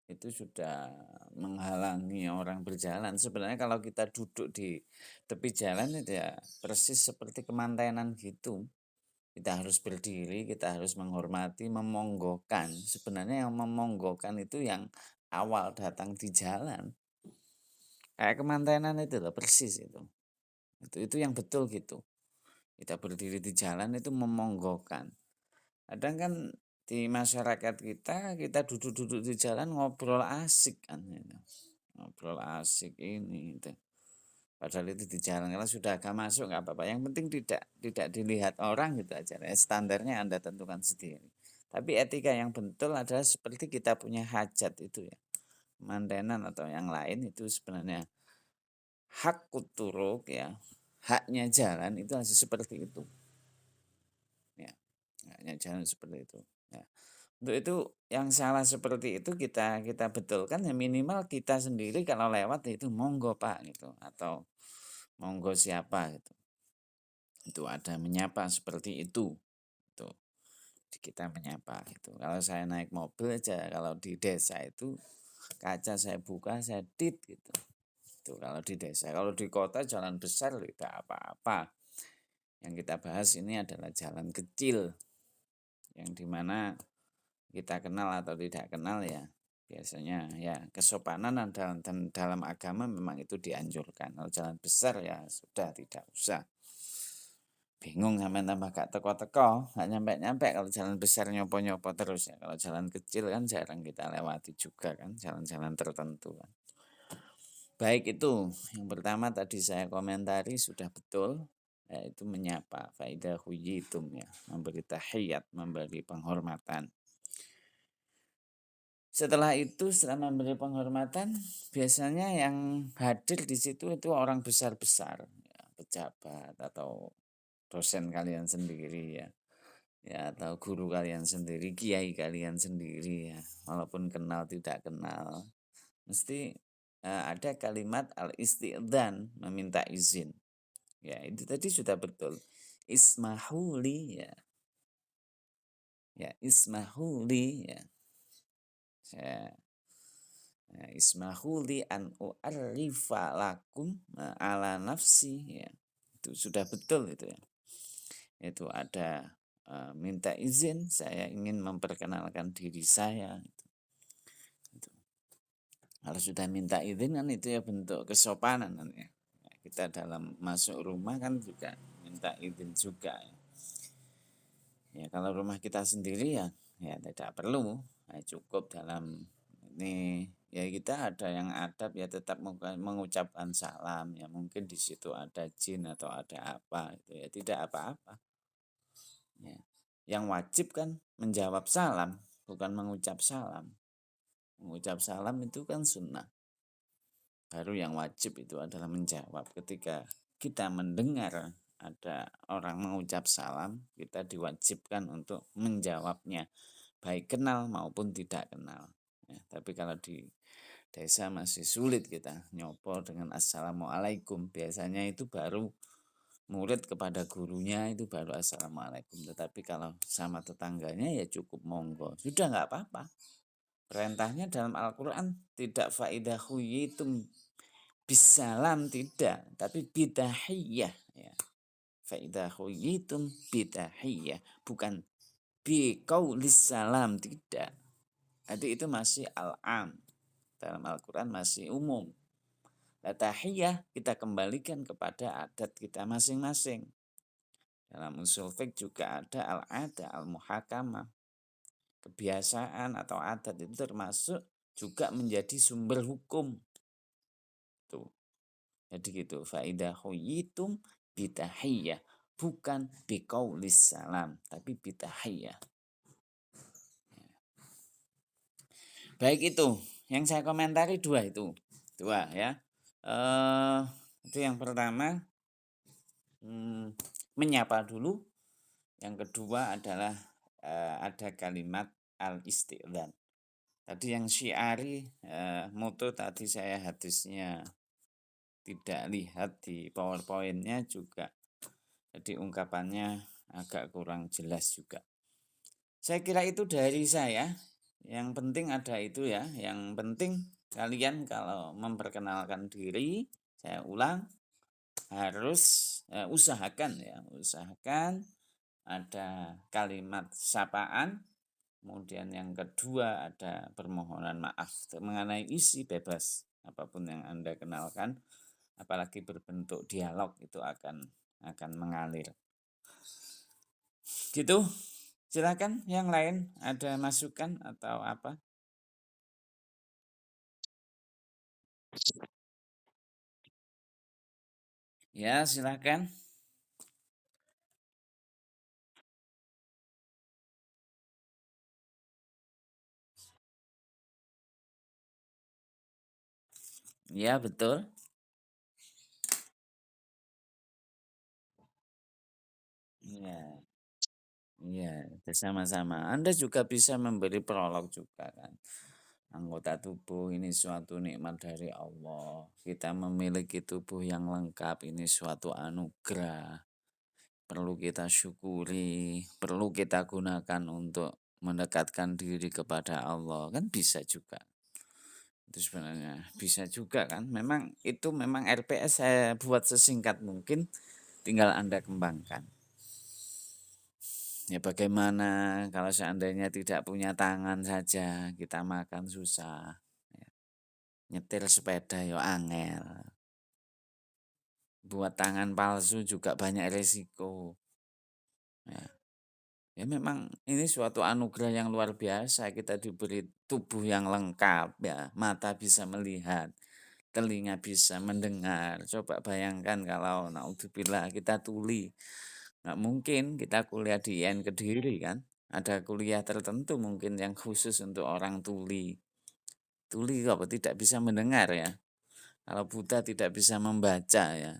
itu sudah menghalangi orang berjalan. Sebenarnya kalau kita duduk di tepi jalan itu ya persis seperti kemantenan gitu. Kita harus berdiri, kita harus menghormati, memonggokan. Sebenarnya yang memonggokan itu yang awal datang di jalan. Kayak kemantenan itu loh, persis itu. Itu yang betul gitu. Kita berdiri di jalan itu memonggokan. Kadang kan di masyarakat kita duduk-duduk di jalan ngobrol asik kan gitu. Ngobrol asik ini itu. Padahal itu di jalan kalau sudah agak masuk nggak apa-apa. Yang penting tidak dilihat orang gitu aja. Standarnya Anda tentukan sendiri. Tapi etika yang betul adalah seperti kita punya hajat itu ya. Mantenan atau yang lain itu sebenarnya hak kuturuk ya. Haknya jalan itu harus seperti itu. Ya, haknya jalan seperti itu. Ya. Untuk itu yang salah seperti itu kita betulkan ya minimal kita sendiri kalau lewat itu monggo Pak gitu atau monggo siapa gitu. Itu ada menyapa seperti itu. Tuh, kita menyapa itu. Kalau saya naik mobil aja kalau di desa itu kaca saya buka saya tit gitu. Itu kalau di desa. Kalau di kota jalan besar tidak apa-apa. Yang kita bahas ini adalah jalan kecil yang dimana kita kenal atau tidak kenal ya biasanya ya kesopanan dalam agama memang itu dianjurkan. Kalau jalan besar ya sudah tidak usah. Bingung sampai tambah gak teko-teko, gak nyampe-nyampe kalau jalan besar nyopo-nyopo terus ya. Kalau jalan kecil kan jarang kita lewati juga kan, jalan-jalan tertentu kan. Baik itu, yang pertama tadi saya komentari sudah betul, yaitu menyapa, faidah huyitum ya, memberi tahiyat, memberi penghormatan. Setelah itu, setelah memberi penghormatan, biasanya yang hadir di situ itu orang besar-besar, ya, pejabat atau dosen kalian sendiri ya atau guru kalian sendiri, kiai kalian sendiri ya, walaupun kenal tidak kenal, mesti ada kalimat al-isti'dzan, meminta izin. Ya, itu tadi sudah betul. Ismahuli ya. Ya, ismahuli ya. Saya ismahuli an u'arrifa lakum ala nafsi ya. Itu sudah betul itu ya. Itu ada minta izin, saya ingin memperkenalkan diri saya. Itu. Kalau sudah minta izin kan itu ya bentuk kesopanan kan ya. Kita dalam masuk rumah kan juga minta izin juga ya. Ya kalau rumah kita sendiri ya tidak perlu. Ya, cukup dalam ini ya kita ada yang adab ya tetap mengucapkan salam ya mungkin di situ ada jin atau ada apa itu ya tidak apa-apa. Ya. Yang wajib kan menjawab salam, bukan mengucap salam. Mengucap salam itu kan sunnah. Baru yang wajib itu adalah menjawab. Ketika kita mendengar ada orang mengucap salam, kita diwajibkan untuk menjawabnya. Baik kenal maupun tidak kenal. Ya, tapi kalau di desa masih sulit kita nyopor dengan assalamualaikum. Biasanya itu baru murid kepada gurunya itu baru assalamualaikum. Tetapi kalau sama tetangganya ya cukup monggo. Sudah nggak apa-apa. Perintahnya dalam Al-Quran tidak faidah huyitum bisalam tidak. Tapi bidahiyah. Ya. Faidah huyitum bidahiyah. Bukan biqaulis salam tidak. Jadi itu masih al-am. Dalam Al-Quran masih umum. Tahiyah kita kembalikan kepada adat kita masing-masing. Dalam usul fiqh juga ada al-ada, al-muhakamah. Kebiasaan atau adat itu termasuk juga menjadi sumber hukum. Tuh. Jadi gitu, faidah huyitum bitahiyah. Bukan biqaulis salam, tapi bitahiyah. Baik itu, yang saya komentari dua itu. Dua ya. Itu yang pertama, menyapa dulu. Yang kedua adalah ada kalimat al-isti'dzan. Tadi yang syiari moto tadi saya hadisnya tidak lihat di PowerPoint-nya juga. Jadi ungkapannya agak kurang jelas juga. Saya kira itu dari saya. Yang penting ada itu ya, yang penting kalian kalau memperkenalkan diri, saya ulang, harus usahakan ada kalimat sapaan, kemudian yang kedua ada permohonan maaf. Mengenai isi bebas, apapun yang Anda kenalkan, apalagi berbentuk dialog itu akan mengalir. Gitu. Silakan yang lain ada masukan atau apa? Ya, silakan. Ya, betul. Ya, iya, bersama-sama. Anda juga bisa memberi prolog juga kan. Anggota tubuh ini suatu nikmat dari Allah. Kita memiliki tubuh yang lengkap ini suatu anugerah. Perlu kita syukuri, perlu kita gunakan untuk mendekatkan diri kepada Allah. Kan bisa juga. Itu sebenarnya bisa juga kan. Memang RPS saya buat sesingkat mungkin, tinggal Anda kembangkan. Ya bagaimana kalau seandainya tidak punya tangan saja, kita makan susah. Ya, nyetir sepeda yo angel. Buat tangan palsu juga banyak resiko. Ya, ya memang ini suatu anugerah yang luar biasa. Kita diberi tubuh yang lengkap ya. Mata bisa melihat, telinga bisa mendengar. Coba bayangkan kalau naudzubillah kita tuli. Nggak mungkin kita kuliah di IN Kediri kan. Ada kuliah tertentu mungkin yang khusus untuk orang tuli. Tuli apa tidak bisa mendengar ya. Kalau buta tidak bisa membaca ya.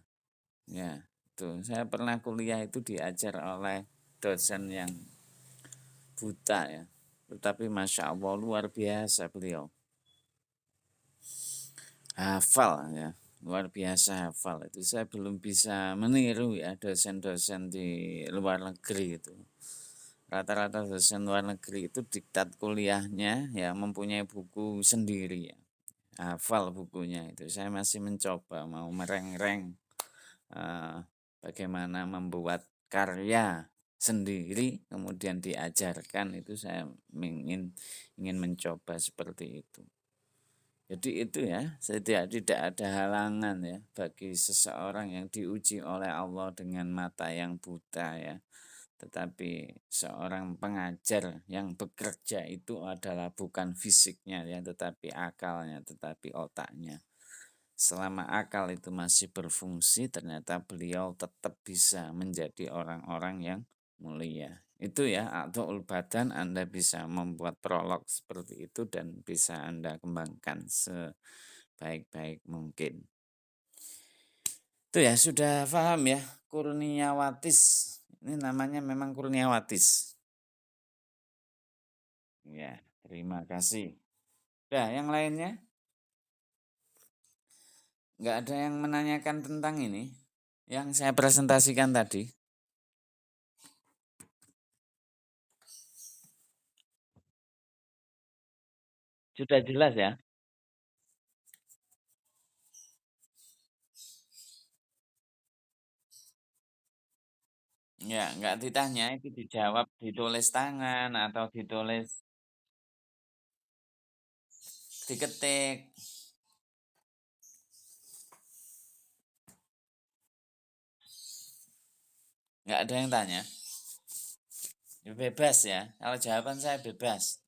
Ya, itu. Saya pernah kuliah itu diajar oleh dosen yang buta ya. Tetapi Masya Allah luar biasa beliau. Hafal ya. Luar biasa hafal. Itu saya belum bisa meniru ya dosen-dosen di luar negeri itu. Rata-rata dosen luar negeri itu diktat kuliahnya ya mempunyai buku sendiri ya. Hafal bukunya itu. Saya masih mencoba mau mereng-reng bagaimana membuat karya sendiri kemudian diajarkan itu saya ingin mencoba seperti itu. Jadi itu ya, tidak ada halangan ya bagi seseorang yang diuji oleh Allah dengan mata yang buta ya. Tetapi seorang pengajar yang bekerja itu adalah bukan fisiknya ya, tetapi akalnya, tetapi otaknya. Selama akal itu masih berfungsi, ternyata beliau tetap bisa menjadi orang-orang yang mulia. Itu ya, A'dha'ul Badan Anda bisa membuat prolog seperti itu dan bisa Anda kembangkan sebaik-baik mungkin. Itu ya, sudah paham ya, Kurniawatis. Ini namanya memang Kurniawatis. Ya, terima kasih. Nah, yang lainnya? Nggak ada yang menanyakan tentang ini yang saya presentasikan tadi. Sudah jelas ya? Ya, nggak ditanya, itu dijawab, ditulis tangan atau ditulis diketik. Nggak ada yang tanya. Ya, bebas ya. Kalau jawaban saya bebas.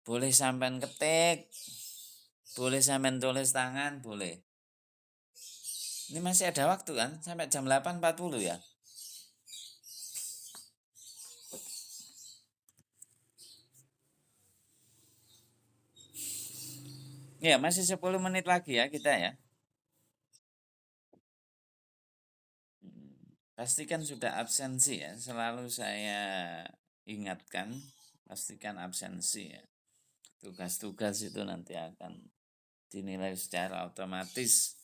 Boleh sampean ketik, boleh sampean tulis tangan, boleh. Ini masih ada waktu kan? Sampai jam 8.40 ya? Ya, masih 10 menit lagi ya kita ya. Pastikan sudah absensi ya. Selalu saya ingatkan, pastikan absensi ya. Tugas-tugas itu nanti akan dinilai secara otomatis.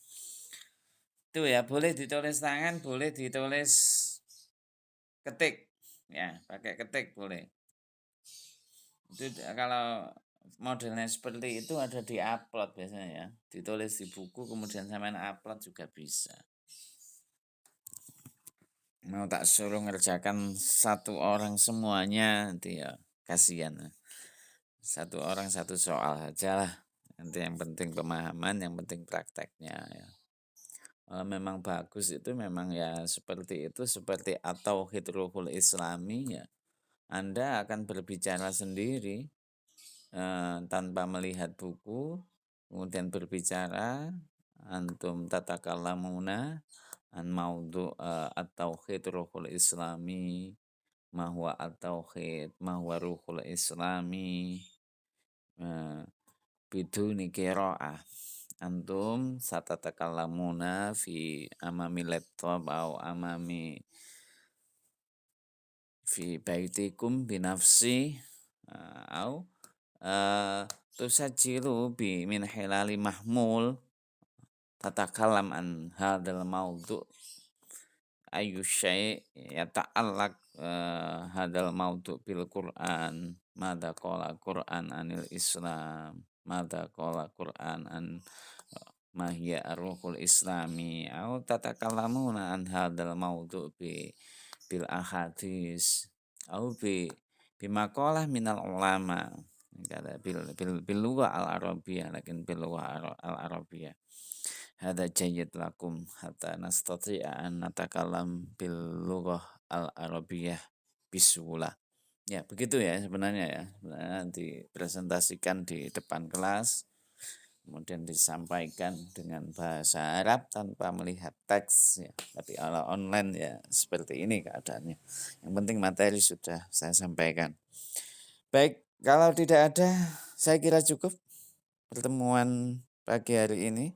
Itu ya, boleh ditulis tangan, boleh ditulis ketik. Ya, pakai ketik boleh. Itu kalau modelnya seperti itu ada di-upload biasanya ya, ditulis di buku kemudian sampean upload juga bisa. Mau tak suruh ngerjakan satu orang semuanya nanti ya kasihan. Satu orang satu soal aja lah. Nanti yang penting pemahaman, yang penting prakteknya ya. Kalau memang bagus itu memang ya seperti itu, seperti atau hidrohul islami ya. Anda akan berbicara sendiri tanpa melihat buku, kemudian berbicara, antum tatakalamuna an maudhu at-tauhid ruhul islami, mahwa at-tauhid, mahwa ruhul islami, biduni qiraah. Antum satatakallamuna fi amami laptop au amami fi baitikum binafsi au tusajilu bi min hilali mahmul tatakallam an hadzal maudhu ayu syai' yata'allaq hadzal maudhu bil Qur'an madza qala Qur'an anil Islam madza qala Qur'an an mahya ar-ruhul islami au tatakallamuna an hadzal maudhu bil ahadis au bi maqalah minal ulama kata bil lugha al arabiyah lakin bil lugha al arabiyah hadza jayyid lakum hatta nastati'a an natakallam bil lughah al arabiyah bisulah. Ya, begitu ya sebenarnya ya. Sebenarnya dipresentasikan di depan kelas, kemudian disampaikan dengan bahasa Arab tanpa melihat teks ya. Tapi kalau online ya seperti ini keadaannya. Yang penting materi sudah saya sampaikan. Baik, kalau tidak ada saya kira cukup pertemuan pagi hari ini.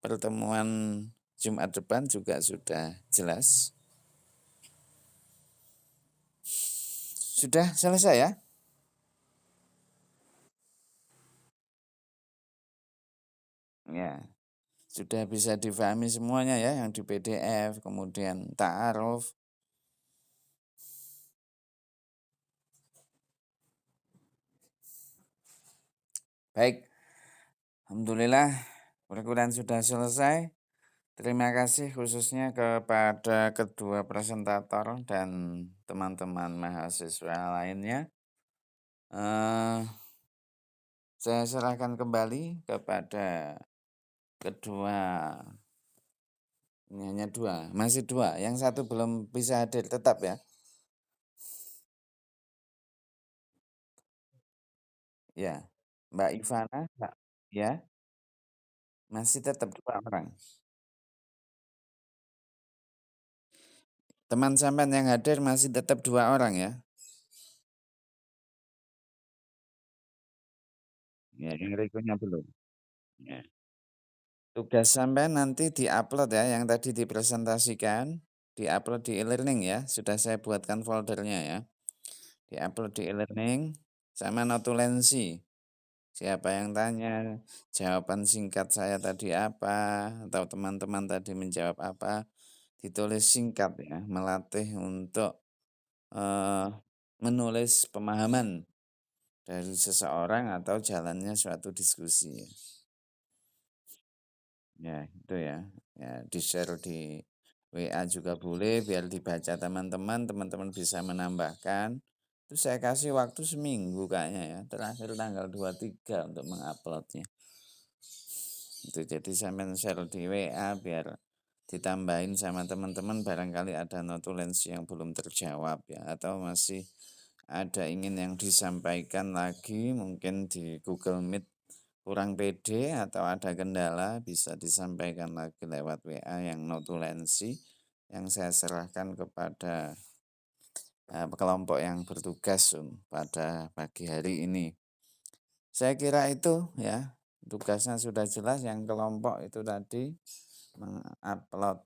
Pertemuan Jumat depan juga sudah jelas. Sudah selesai ya? Ya, sudah bisa difahami semuanya ya yang di PDF, kemudian ta'aruf. Baik, alhamdulillah perkuliahan sudah selesai. Terima kasih khususnya kepada kedua presentator dan teman-teman mahasiswa lainnya. Eh, saya serahkan kembali kepada kedua, ini hanya dua, masih dua. Yang satu belum bisa hadir tetap ya. Ya, Mbak Ivana, Mbak, ya, masih tetap dua orang. Teman sampean yang hadir masih tetap dua orang ya. Ya, yang Rikonya belum. Ya. Tugas sampean nanti diupload ya, yang tadi dipresentasikan, diupload di e-learning ya. Sudah saya buatkan foldernya ya. Diupload di e-learning sama notulensi. Siapa yang tanya, jawaban singkat saya tadi apa, atau teman-teman tadi menjawab apa, ditulis singkat ya, melatih untuk menulis pemahaman dari seseorang atau jalannya suatu diskusi. Ya, itu ya. Ya, di-share di WA juga boleh biar dibaca teman-teman, teman-teman bisa menambahkan. Itu saya kasih waktu seminggu kayaknya ya, terakhir tanggal 23 untuk menguploadnya. Itu jadi sampean share di WA biar ditambahin sama teman-teman barangkali ada notulensi yang belum terjawab ya atau masih ada ingin yang disampaikan lagi mungkin di Google Meet kurang pede atau ada kendala bisa disampaikan lagi lewat WA yang notulensi yang saya serahkan kepada kelompok yang bertugas pada pagi hari ini. Saya kira itu ya tugasnya sudah jelas yang kelompok itu tadi mengupload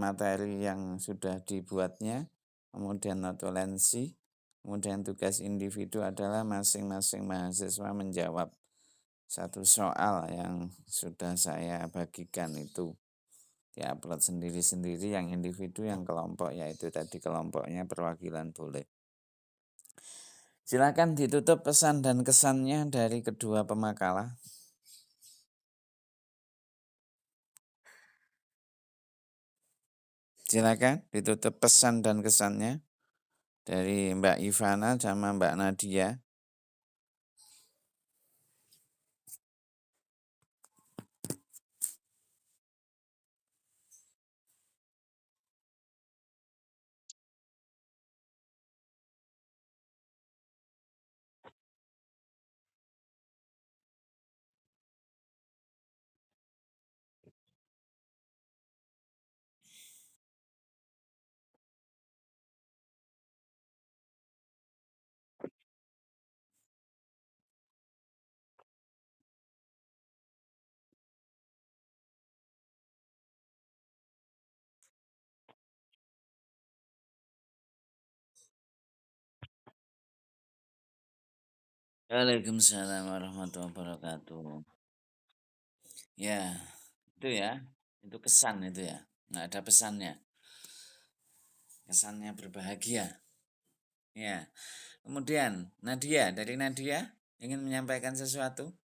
materi yang sudah dibuatnya, kemudian notulensi, kemudian tugas individu adalah masing-masing mahasiswa menjawab satu soal yang sudah saya bagikan itu diupload sendiri-sendiri yang individu yang kelompok yaitu tadi kelompoknya perwakilan boleh. Silakan ditutup pesan dan kesannya dari kedua pemakalah. Silakan ditutup pesan dan kesannya dari Mbak Ivana sama Mbak Nadia. Waalaikumsalam warahmatullahi wabarakatuh. Ya, itu ya, itu kesan itu ya, nggak ada pesannya. Kesannya berbahagia. Ya, kemudian Nadia, dari Nadia ingin menyampaikan sesuatu?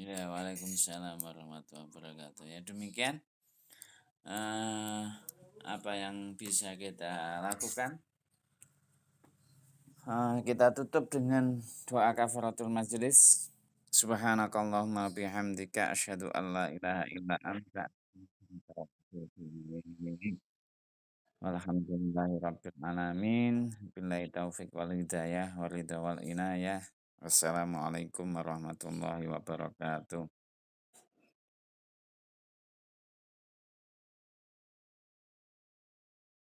Ya, waalaikumsalam warahmatullahi wabarakatuh. Ya, demikian apa yang bisa kita lakukan. Kita tutup dengan doa kafaratul majelis. Subhanakallahumma bihamdika asyhadu an la ilaha illa anta walhamdulillahi rabbil alamin. Billahi taufik wal hidayah wal ridha wal inayah. Wassalamualaikum warahmatullahi wabarakatuh.